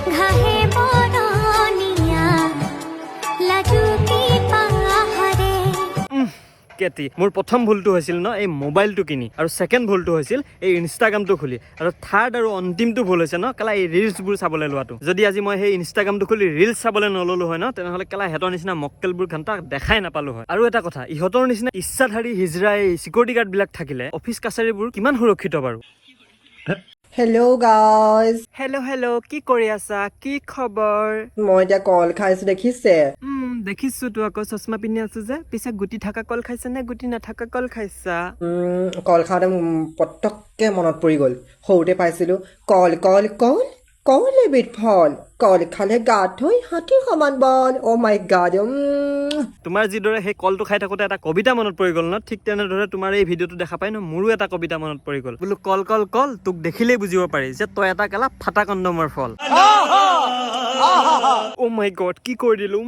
ঘাহে বৰণীয়া লাজুকী পাহাৰে কেতি মোৰ প্ৰথম ভুলটো হৈছিল ন এই মোবাইলটো কিনি আৰু সেকেন্ড ভুলটো হৈছিল এই ইনষ্টাগ্ৰামটো খুলি আৰু থাৰ্ড আৰু অন্তিমটো ভুল হৈছে ন কেলা এই ৰিলছবোৰ চাবলৈ লোৱাটো যদি আজি মই সেই ইনষ্টাগ্ৰামটো খুলি ৰিলছ চাবলৈ নললো হয় ন তেনেহ'লে কেলা হেতৰ নিচিনা মক্কেলবোৰ ঘণ্টা দেখাই নাপালো হয় আৰু এটা কথা ইহঁতৰ নিচিনা ইচ্ছাধাৰী হিজৰা এই সিকিউৰিটি গাৰ্ড বিলাক থাকিলে অফিচ কাছাৰীবোৰ কিমান সুৰক্ষিত বাৰু Hello guys, হেল্ল' কি কৰি আছা কি খবৰ মই এতিয়া কল খাইছো দেখিছে দেখিছো তো আকৌ চশমা পিন্ধি আছো যে পিছে গুটি থকা কল খাইছা নে গুটি নাথাকা কল খাইছা কল খাওঁতে পটককে মনত পৰি গ'ল সৰুতে পাইছিলো কল কল কল কল এবিধ ফল কল খালে গাত হৈ হাতী সমান বল অ' মাই গড তোমাৰ যিদৰে সেই কলটো খাই থাকোঁতে এটা কবিতা মনত পৰি গ'ল ন ঠিক তেনেদৰে তোমাৰ এই ভিডিঅ'টো দেখা পাই ন মোৰো এটা কবিতা মনত পৰি গ'ল বোলো কল কল কল তোক দেখিলেই বুজিব পাৰি যে তই এটা কেলা ফাটা কণ্ডমৰ ফল অ' মাই গড কি কৰি দিলো